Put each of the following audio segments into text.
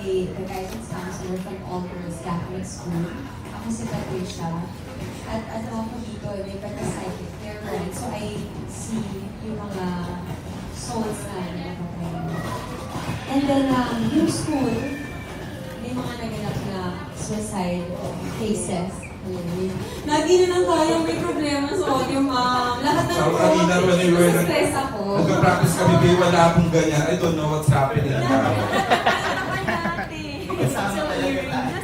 the guidance counselor from All Girls Catholic School. Ako si Patricia. At ano ako dito, may pagka-psychic clairvoyant. So I see yung mga souls na nakapagay. And then, yung school, may mga naganap na suicide cases. Lagi na lang tayo may problema sa audio, ma'am. Lahat ng stress ako. Nagka-practice kami, Bea, wala akong ganyan. I don't know what's happening now.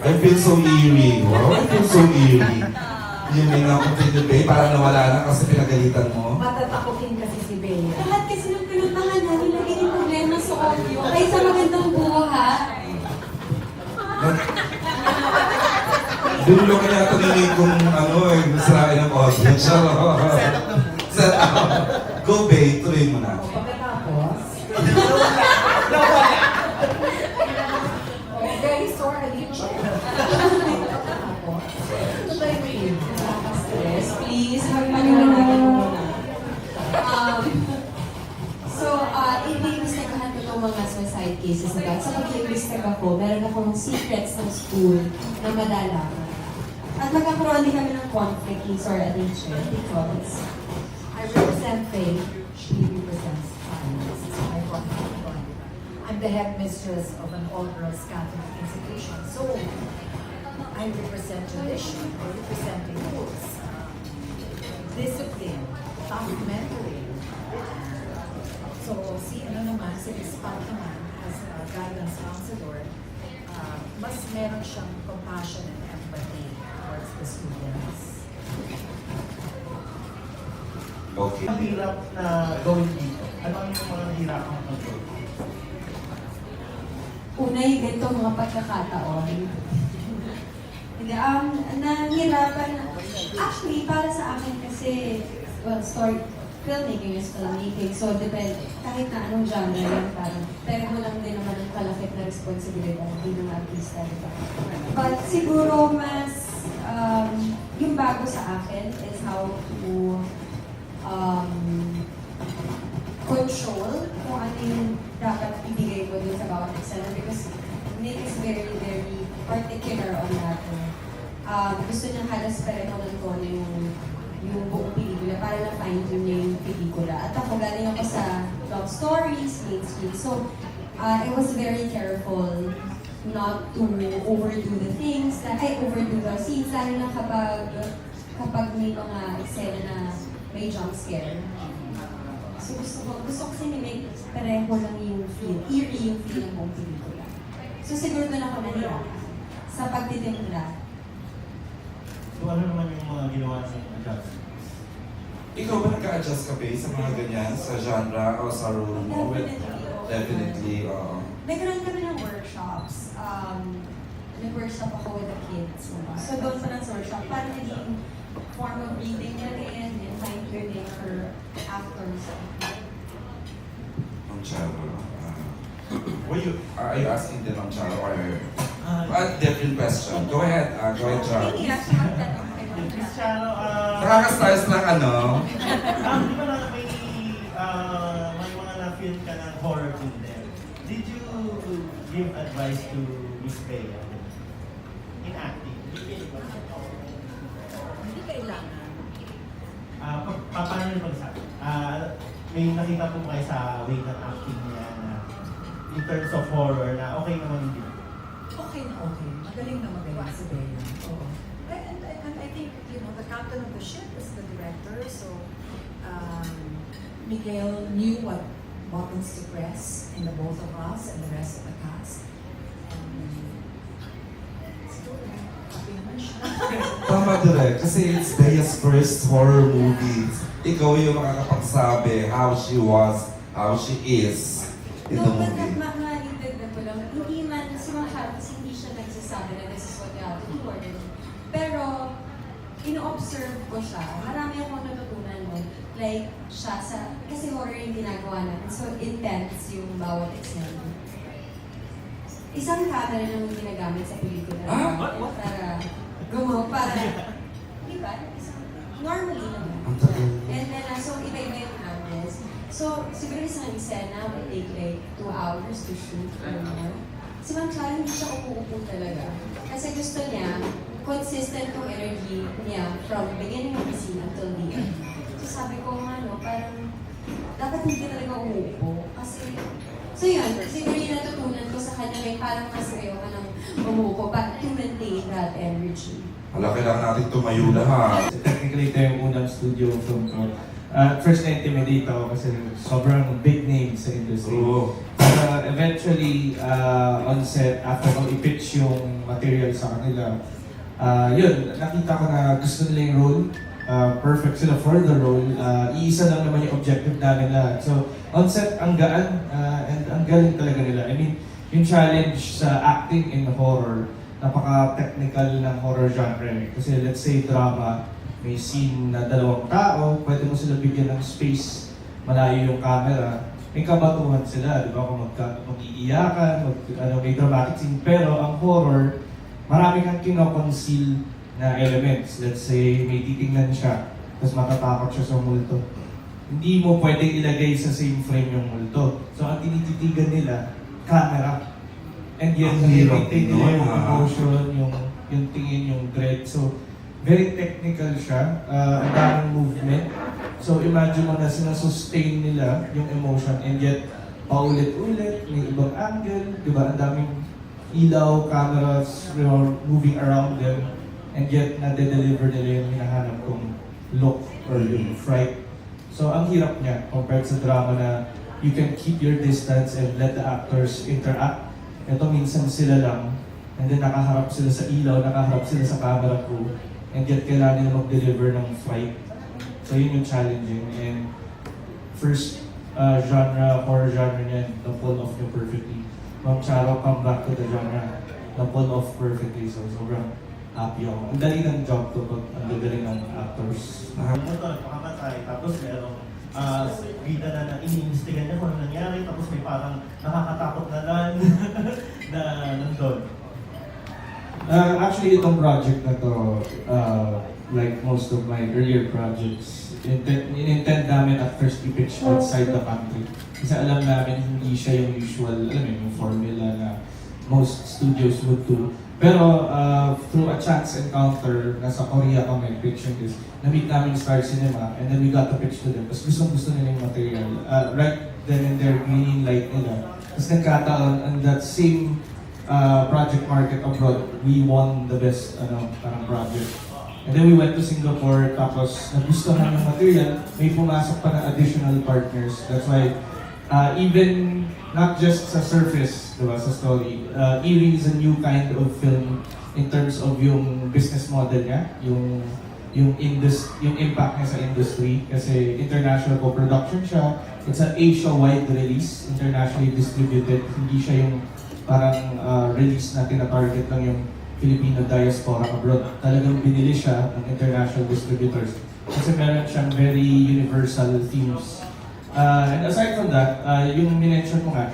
I feel so eerie. Wow, I feel so eerie. Yung may napuntin ni Bea, parang nawala na kasi pinagalitan mo. Matatakotin kasi si Bea. Lahat kasi ng pinuntahan namin, lagi yung problema sa audio. Kaysa magandang buhay. Doon lang kaya taninig kung masarain ang audience. Set up. Go, Bea, tuloy mo na. Pagkatapos, very sore addiction. Pagkatapos, tuloy mo yun. Stress, please. Magpaniwalagan mo muna. I-investigahan ko itong mga suicide cases na sa pag-i-investigate ako, meron akong secrets ng school na madala. At magkakaroon din kami ng conflict in sore addiction because I represent faith, she represents science. So I want to join. I'm the headmistress of an all-girls Catholic institution. So I represent tradition, I represent rules, discipline, tough mentoring. So si Miss Pat naman, as a guidance counselor, mas meron siyang compassion and empathy towards the students. Okay. Ang hirap na gawin dito. Ano ang yung mga hirap ang control? una yung ganito mga pagkakataon. Hindi, nahihirapan. Actually, para sa akin kasi, well, filmmaking is filmmaking. So, depende. Kahit na anong genre yan, parang pero mo lang din naman ang kalakit na responsibilidad bilang artista, diba? But siguro mas, yung bago sa akin is how to control kung ano yung dapat ibigay ko dun sa bawat eksena because Nick is very, very particular on that. Gusto niya halos pareho ng tono yung buong pelikula para na-fine-tune niya yung pelikula. At ako galing ako sa love stories, mainstream. So, I was very careful not to overdo the things, overdo the scenes, lalo na kapag may mga eksena na may jump scare. So gusto ko kasi may pareho lang yung feel, eerie yung feel ng buong pelikula. So siguro doon ako nahirap sa pagtitimpla. So ano naman yung mga ginawa sa adjustments? Ikaw ba nag-a-adjust ka ba sa mga ganyan, sa genre o sa role mo? Definitely, oo. Nagkaroon kami ng workshops. Nag-workshop ako with the kids. So doon pa ng workshop, parang naging form of reading na rin and fine-tuning for actors. Ang Charo. Are you asking them on Charo or different question? Go ahead, Charo. Hindi, actually, magtanong kayo. Miss Charo, Nakaka-stars lang di ba na may mga na-film ka ng horror film there? Did you give advice to Miss Bea in acting? Hindi kailangan. Paano yung pagsabi? May nakita po kayo sa way ng acting niya na in terms of horror na okay naman hindi. Okay na okay. Magaling na magaling si Bea. Oo. And I think, the captain of the ship is the director, so Mikhail knew what buttons to press in the both of us and the rest of the cast. Happy naman siya. Tama direct, kasi it's Bea's first horror movie. Ikaw yung makakapagsabi how she was, how she is in the movie. Ma-intended ko lang, hindi man, si Mang Charles, hindi siya nagsasabi na this is what you have to do or ganun. Pero, ino-observe ko siya, marami akong natutunan mo. Like, siya kasi horror yung ginagawa natin, so intense yung bawat eksena. Isang camera lang yung ginagamit sa pelikula. Para gumawa, di ba? Normally naman. And then, so iba-iba yung cameras. So, siguro isang eksena will take like 2 hours to shoot or more. Si Ma'am Charo hindi siya upo-upo talaga. Kasi gusto niya, consistent yung energy niya from beginning of the scene until the end. So sabi ko nga, no, parang dapat hindi talaga umuupo. Kasi, so yun, siguro yung natutunan ko sa kanya, may parang mas ayaw ka ng umuupo, but to maintain that energy. Wala, kailangan natin tumayo lahat. Technically, ito yung unang studio film ko. First na-intimidate ako kasi sobrang big name sa industry. Oo. Eventually, on set, after ko i-pitch yung material sa kanila, yun, nakita ko na gusto nila yung role. Perfect sila for the role. Iisa lang naman yung objective namin lahat. So, on set, ang gaan, and ang galing talaga nila. I mean, yung challenge sa acting in horror, napaka-technical ng horror genre. Kasi let's say drama, may scene na dalawang tao, pwede mo sila bigyan ng space, malayo yung camera, may kabatuhan sila, di ba? Kung mag-iiyakan, may dramatic scene. Pero ang horror, marami kang kino-conceal na elements. Let's say, may titingnan siya, tapos matatakot siya sa multo. Hindi mo pwedeng ilagay sa same frame yung multo. So ang tinititigan nila, camera. And yet, nag-maintain nila yung emotion, yung tingin, yung dread. So, very technical siya, ang daming movement. So imagine mo na sinasustain nila yung emotion and yet paulit-ulit, may ibang angle, di ba? Ang daming ilaw, cameras, moving around them and yet nade-deliver nila yung hinahanap kong look or yung fright. So ang hirap niya compared sa drama na you can keep your distance and let the actors interact. Ito minsan sila lang and then nakaharap sila sa ilaw, nakaharap sila sa camera crew. And yet, kailangan nila mag-deliver ng fight. So, yun yung challenging. And first horror genre niya, na-pull off niya perfectly. Ma'am Charo, come back to the genre, na-pull off perfectly. So, sobrang happy ako. Ang dali ng job to, but ang dali ng actors. Motor, pakamatay, tapos merong bida na iniinstigan niya kung ano nangyari, tapos may parang nakakatakot na lang na nandun. Actually, itong project na to, like most of my earlier projects, in-intend namin at first i-pitch outside the country. Kasi alam namin hindi siya yung usual, alam mo yung formula na most studios would do. Pero through a chance encounter, nasa Korea kami pitching this, na-meet namin Star Cinema and then we got to pitch to them. Tapos gusto nila yung material. Right then and there, green light nila. Tapos nagkataon, and that same project market abroad, we won the best parang project. And then we went to Singapore, tapos nagustuhan ng material, may pumasok pa na additional partners. That's why, even not just sa surface, diba, sa story, Eerie is a new kind of film in terms of yung business model niya, yung impact niya sa industry, kasi international co-production siya, it's an Asia-wide release, internationally distributed, hindi siya yung parang release na tina-target lang yung Filipino diaspora abroad. Talagang binili siya ng international distributors. Kasi meron siyang very universal themes. And aside from that, yung minention mo nga,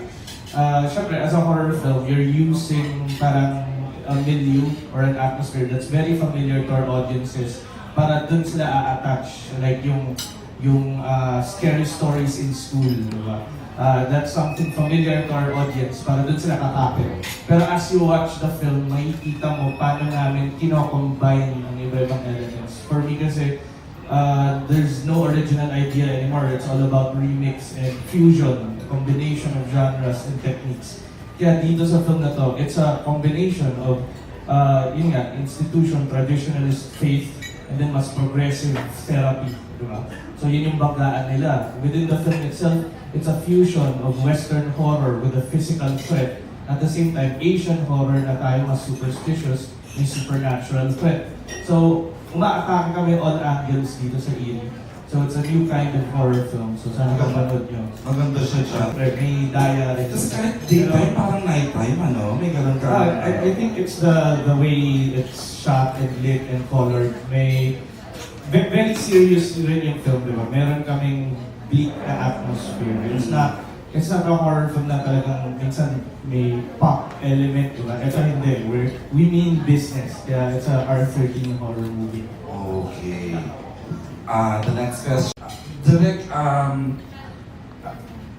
syempre as a horror film, you're using parang a milieu or an atmosphere that's very familiar to our audiences para dun sila a-attach. Like yung scary stories in school, diba? That's something familiar to our audience para dun sila kakapit. Pero as you watch the film, makikita mo paano namin kino-combine ang iba-ibang elements. For me kasi, there's no original idea anymore. It's all about remix and fusion, combination of genres and techniques. Kaya dito sa film na to, it's a combination of yun nga, institution, traditionalist faith, and then mas progressive therapy. Diba? So yun yung banggaan nila. Within the film itself, it's a fusion of Western horror with a physical threat. At the same time, Asian horror na tayo mas superstitious, may supernatural threat. So, umaatake kami all angles dito sa Eerie. So it's a new kind of horror film. So sana kang manood nyo. Maganda siya. May daya rin. Tapos kahit daytime, parang nighttime, may ganun ka. I think it's the way it's shot and lit and colored. May very serious rin yung film, di ba? Meron kaming bleak na atmosphere. It's not a horror film na talagang minsan may pop element, di ba? Ito hindi. We mean business. Kaya it's a R13 horror movie. Okay. The next question. Direct,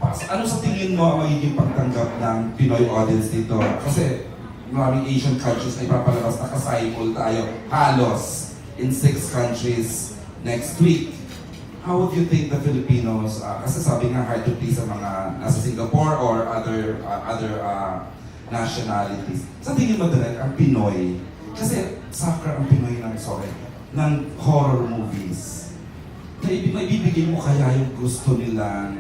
papasok. Ano sa tingin mo ang magiging pagtanggap ng Pinoy audience dito? Kasi maraming Asian countries na ipapalabas na ka-cycle tayo halos in 6 countries next week. How would you think the Filipinos, kasi sabi nga hard to please sa mga nasa Singapore or other nationalities. Sa tingin mo direct ang Pinoy, kasi sucker ang Pinoy ng horror movies. Maibibigay mo kaya yung gusto nilang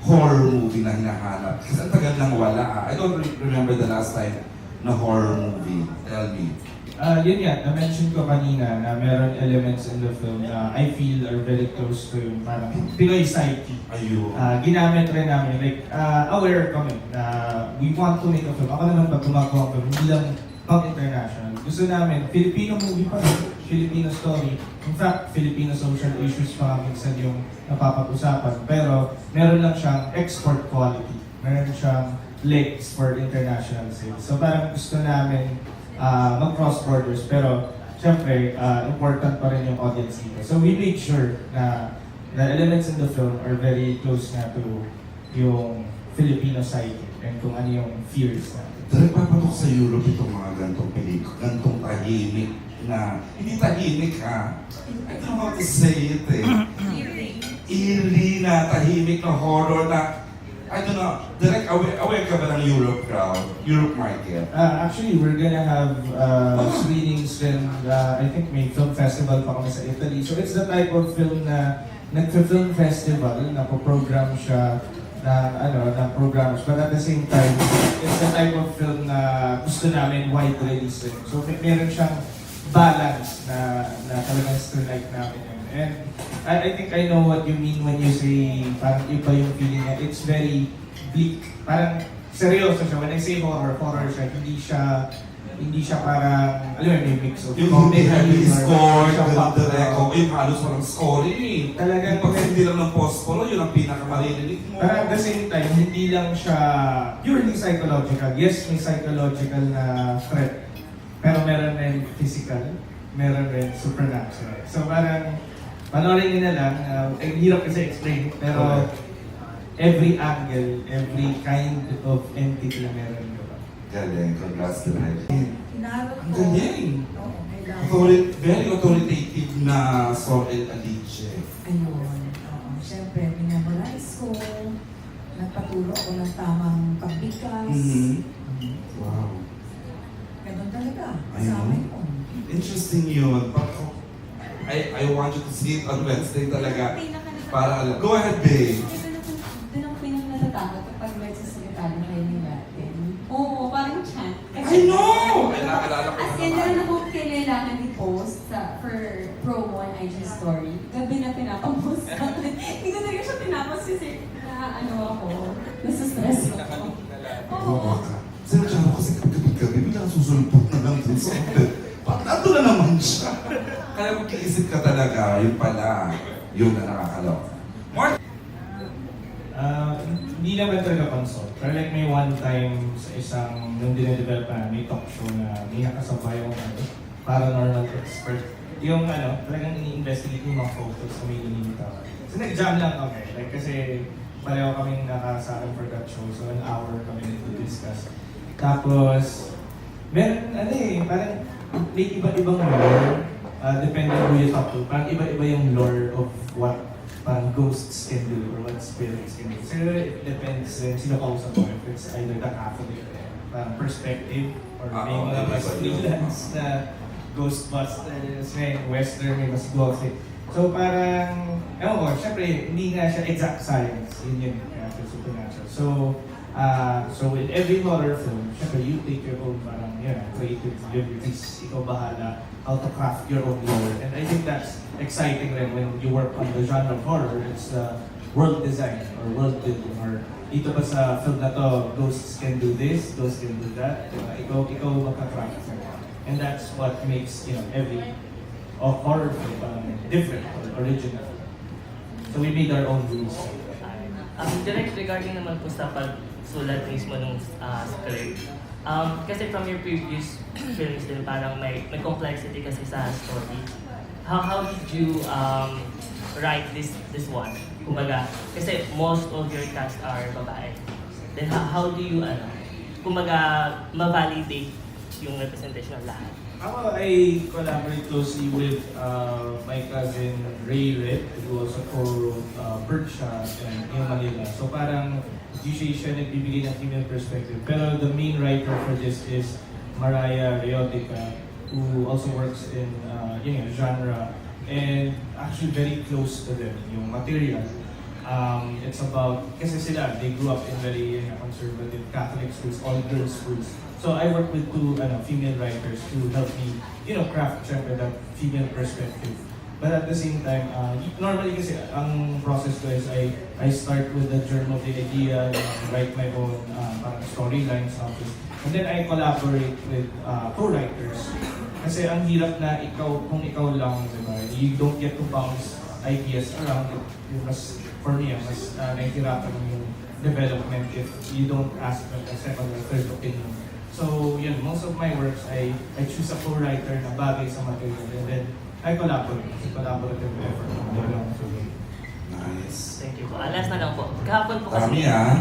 horror movie na hinahanap? Kasi ang tagal lang wala. I don't remember the last time na horror movie. Tell me. Yun nga, na-mention ko kanina na meron elements in the film na I feel are very close to yung parang Pinoy psyche. Ayun. Ginamit rin namin, like, aware kami na we want to make a film. Ako naman pag gumagawa ko, hindi lang pang-international. Gusto namin, Filipino movie pa rin, Filipino story. In fact, Filipino social issues pa minsan yung napapag-usapan. Pero meron lang siyang export quality. Meron siyang legs for international sales. So parang gusto namin mag-cross borders, pero syempre, important pa rin yung audience dito. So we made sure na the elements in the film are very close na to yung Filipino psyche and kung ano yung fears natin. Direct papatok sa Europe itong mga gantong pelikula, gantong tahimik na, hindi tahimik ha, I don't know how to say it eh. Eerie na tahimik na horror na, I don't know, direct aware ka ba ng Europe crowd, Europe market? Actually, we're gonna have screenings and I think may film festival pa kami sa Italy. So it's the type of film na nagpa-film festival, napo-program siya na programs. But at the same time, it's the type of film na gusto namin wide release rin. So meron siyang balance na talagang strike namin yun. And I think I know what you mean when you say parang iba yung feeling niya. It's very bleak. Parang seryoso siya. When I say horror siya, hindi siya parang, alam mo, may mix of Yung hindi heavily scored, direct, o yung halos walang scoring. Talagang Pag hindi lang ng posporo, yun ang pinakamarinig mo. Pero at the same time, hindi lang siya purely psychological. Yes, may psychological na threat. Pero meron rin physical, meron rin supernatural. So parang, panoorin nyo na lang, hirap kasi explain, pero every angle, every kind of entity meron nyo. Galing, congrats to Red. Inarot Ang ko. galing! Oo, kailangan. Very authoritative na Sorel Alice. Ayun. Oo. Siyempre, minamorize ko. Nagpaturo ko ng tamang pagbigas. Wow. Ganun talaga. Ayun. Sa amin ko. Interesting yun. I want you to see it on Wednesday talaga. Para alam. Go ahead, babe. Doon ako pinag-natatakot kapag may sasalita ng kayo natin. Oo, parang chant. I know! Ay, nakakilala ko As in, meron akong kailangan i-post for promo on IG story. Gabi na pinapapost natin. Hindi ko talaga siya pinapos kasi nasa-stress ako. Oo ka. Sir Charo, kasi gabi-gabi, biglang susulpot na lang dun sa hotel. Nandun na naman siya. Kaya mag-iisip ka talaga, yun pala, yun na nakakaloka. Mark! Hindi naman talaga consult. Pero like may one time sa isang, nung dinedevelop na, may talk show na may nakasabay yung paranormal expert. Yung talagang ini-investigate yung mga photos na may ininita. So nag-jam lang kami. Like kasi pareho kaming nakasakan for that show. So an hour kami nito-discuss. Tapos, meron, parang may iba-ibang lore. Depende who you talk to. Parang iba-iba yung lore of what parang ghosts can do or what spirits can do. So it depends sino kausap mo. If it's either the Catholic parang perspective or may mga mas freelance na Ghostbusters, may Western, may mas gothic. So parang, ewan ko, syempre hindi nga siya exact science. Yun kaya supernatural. So with every horror film, syempre you take your own parang creative liberties. Ikaw bahala how to craft your own lore. And I think that's exciting rin when you work on the genre of horror. It's world design or world building. Or dito pa sa film na to, ghosts can do this, ghosts can do that. Ikaw magka-craft. And that's what makes every horror film different or original. So we made our own rules. Direct regarding naman po sa pagsulat mismo ng script. Kasi from your previous films din, parang may complexity kasi sa story. How did you write this one? Kumbaga, kasi most of your cast are babae. Then how do you, kumbaga, ma-validate yung representation ng lahat? Ako, I collaborate closely with my cousin Red, who also co-wrote Percha and in Manila. So parang usually siya nagbibigay ng female perspective. Pero the main writer for this is Mariah Reotica, who also works in genre and actually very close to them, yung material. It's about, kasi sila, they grew up in very conservative Catholic schools, all girls schools. So I work with two female writers to help me, craft syempre that female perspective. But at the same time, normally kasi ang process ko is I start with the germ of the idea, write my own parang storylines, and then I collaborate with co-writers. Kasi ang hirap na kung ikaw lang, diba? You don't get to bounce ideas around. Mas, for me, mas nahihirapan yung development if you don't ask them a second or third opinion. So, yun, most of my works, I choose a co-writer na bagay sa material and then I collaborate. Kasi collaborative effort. Nice. Thank you po. Last na lang po. Kahapon po Kami kasi... ah.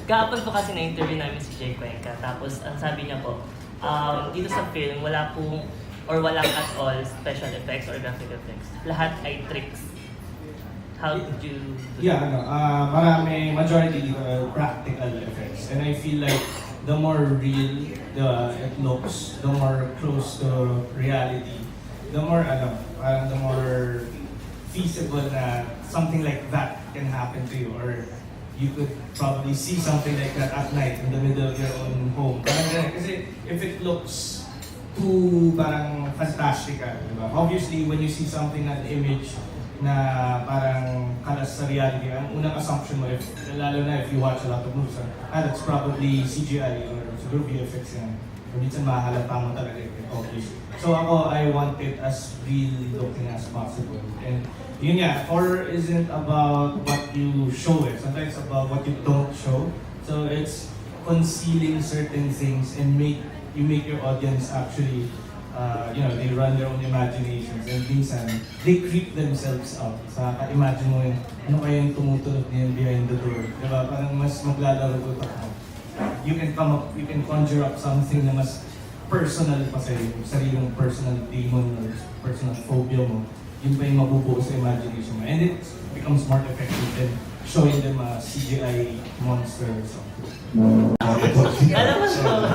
Kahapon po kasi na-interview namin si Jay Cuenca. Tapos, ang sabi niya po, dito sa film, wala pong, or walang at all special effects or graphic effects. Lahat ay tricks. How did you do Yeah, marami, majority practical effects. And I feel like the more real it looks, the more close to reality, the more, parang the more feasible na something like that can happen to you. Or you could probably see something like that at night in the middle of your own home. Parang ganun. Kasi if it looks too parang fantastical, diba? Obviously, when you see something, an image na parang kalas sa reality, ang unang assumption mo, lalo na if you watch a lot of movies, that's probably CGI or siguro VFX yan. Or minsan mahalata mo talaga yung accomplish. So ako, I want it as real looking as possible. And yun nga, horror isn't about what you show it. Sometimes it's about what you don't show. So it's concealing certain things and you make your audience actually they run their own imaginations and minsan, they creep themselves out. Sa ka-imagine mo yung, ano kaya yung tumutunog niyan behind the door. Diba? Parang mas maglalaro utak mo. You can conjure up something na mas personal pa sa'yo, yung sariling personal demon or personal phobia mo. Yun pa yung mabubuo sa imagination mo. And it becomes more effective than showing them a CGI monster or something. Alam mo so,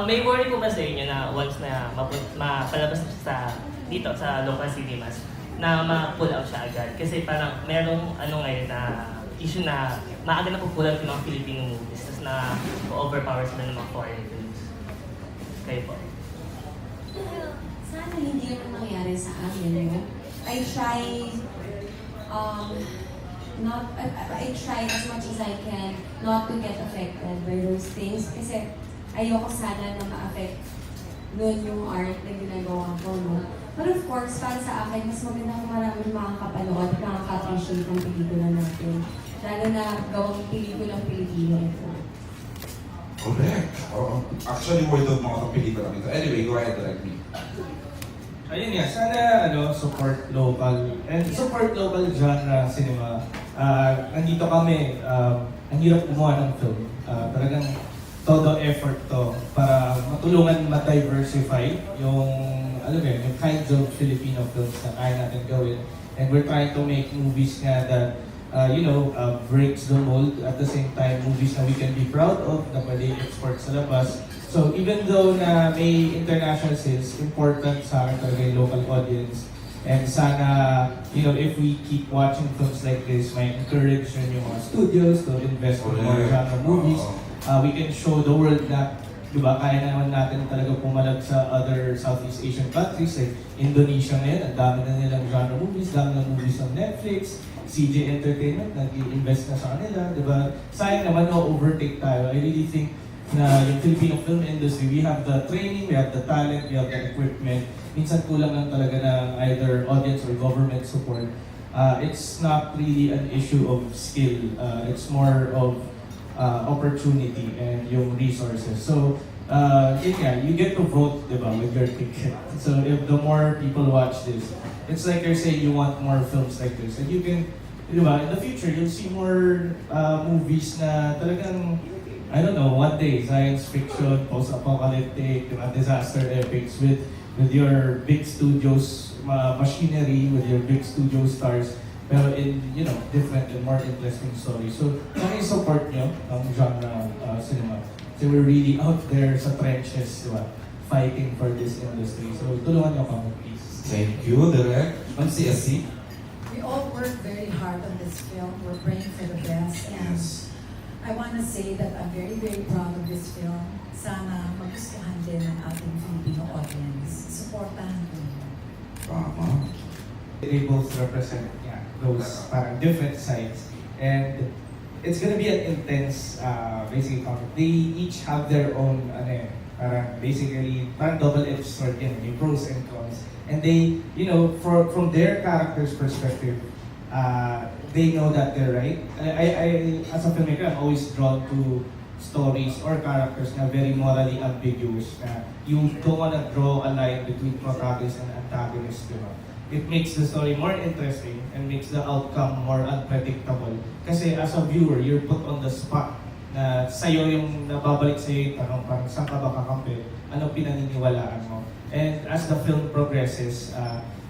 may worry po ba sa inyo na once na mapalabas na siya dito sa local cinemas na ma-pull out siya agad? Kasi parang merong ngayon na issue na maaga na pull out yung mga Filipino movies tapos na overpower sila ng mga foreign films. Kayo po? Sana hindi naman mangyari sa amin, no? I try as much as I can not to get affected by those things kasi ayoko sana na ma-affect noon yung art na ginagawa ko, no? But of course, para sa akin, mas maganda kung maraming makakapanood at makaka-appreciate ng pelikula natin. Lalo na gawang pelikulang Pilipino ito. Correct. Oh, actually, word of mga pelikula nito. Anyway, go ahead, direct me. Ayun nga, sana support local and support local genre cinema. Nandito kami, ang hirap gumawa ng film. Talagang todo effort to para matulungan ma-diversify yung yung kinds of Filipino films na kaya natin gawin. And we're trying to make movies nga that breaks the mold, at the same time movies na we can be proud of na pwede export sa labas. So even though na may international sales, important sa akin talaga yung local audience. And sana, if we keep watching films like this, may encourage yung mga studios to invest in more genre movies. We can show the world na, kaya naman natin talaga pumalag sa other Southeast Asian countries like Indonesia ngayon, ang dami na nilang genre movies, dami ng movies on Netflix, CJ Entertainment, nag-invest na sa kanila, diba? Sayang naman overtake tayo. I really think na yung Filipino film industry, we have the training, we have the talent, we have the equipment. Minsan kulang lang talaga ng either audience or government support. It's not really an issue of skill. It's more of opportunity and yung resources. So, yun nga, you get to vote, diba, with your ticket. So if the more people watch this, it's like you're saying you want more films like this. And you can, diba, in the future, you'll see more movies na talagang, I don't know, one day, science fiction, post-apocalyptic, diba, disaster epics with your big studios, machinery, with your big studio stars, pero in, you know, different and more interesting stories. So, kung support nyo ang genre cinema, so we're really out there sa trenches, diba, fighting for this industry. So, tulungan nyo kami, please. Thank you, Direk. Ma'am CSC? We all work very hard on this film. We're praying for the best. And I want to say that I'm very, very proud of this film. Sana magustuhan din ng ating Filipino audience. Supportahan ko. Tama. They both represent, yeah, those parang different sides. And it's gonna be an intense, basically, conflict. They each have their own, parang basically, parang double-edged sword yan, yung pros and cons. And they, you know, from their character's perspective, they know that they're right. I as a filmmaker, I'm always drawn to stories or characters na very morally ambiguous. Na you don't want to draw a line between protagonist and antagonist, diba? It makes the story more interesting and makes the outcome more unpredictable. Kasi as a viewer, you're put on the spot na sa'yo yung nababalik sa'yo yung tanong, parang saan ka ba kakampi? Ano pinaniniwalaan mo? And as the film progresses,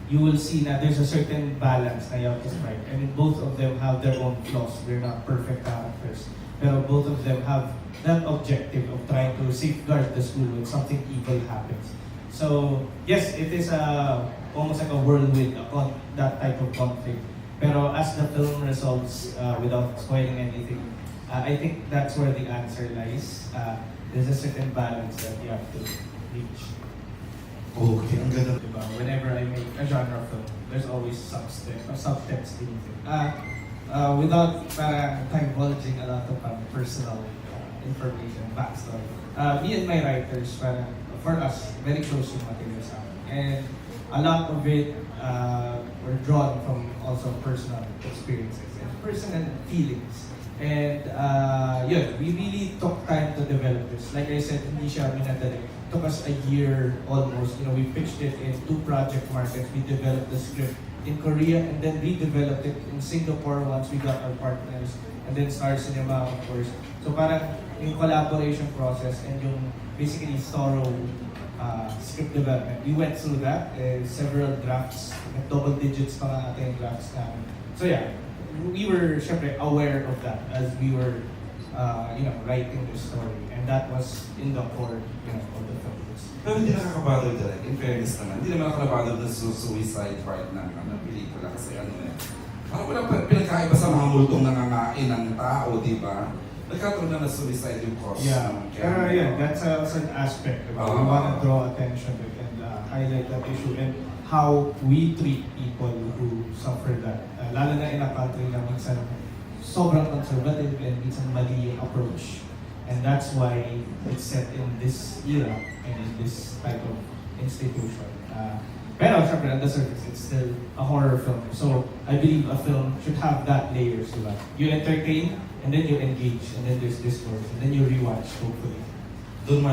you will see na there's a certain balance na you have to strike. And both of them have their own flaws. They're not perfect characters. Pero both of them have that objective of trying to safeguard the school when something evil happens. So, yes, it is almost like a whirlwind on that type of conflict. Pero as the film resolves, without spoiling anything, I think that's where the answer lies. There's a certain balance that you have to reach. Okay, ang ganda. Diba? Whenever I make a genre film, there's always subtext in it. Without divulging a lot of personal information, backstory. Me and my writers, for us, very close to material sa amin. And a lot of it were drawn from also personal experiences and personal feelings. And we really took time to develop this. Like I said, hindi siya minadali. It took us a year almost. You know, we pitched it in 2 project markets. We developed the script in Korea and then redeveloped it in Singapore once we got our partners. And then Star Cinema, of course. So parang yung collaboration process and yung basically thorough script development. We went through that, several drafts, double digits pa nga natin yung drafts namin. So yeah, we were syempre aware of that as we were writing the story. And that was in the core, of the film. Pero hindi nakakabother Direk, in fairness naman. Hindi naman nakakabother ng suicide part ng pelikula kasi parang wala pa pinagkaiba sa mga multong nangangain ng tao, di ba? Nagkataon na suicide yung cause. Yeah, that's an aspect. We want to draw attention to it and highlight that issue and how we treat people who suffer that. Lalo na in a country na minsan sobrang conservative and minsan mali yung approach. And that's why it's set in this era and in this type of institution. Pero syempre, on the surface, it's still a horror film. So I believe a film should have that layers, diba? You entertain, and then you engage, and then there's discourse, and then you rewatch, hopefully. Doon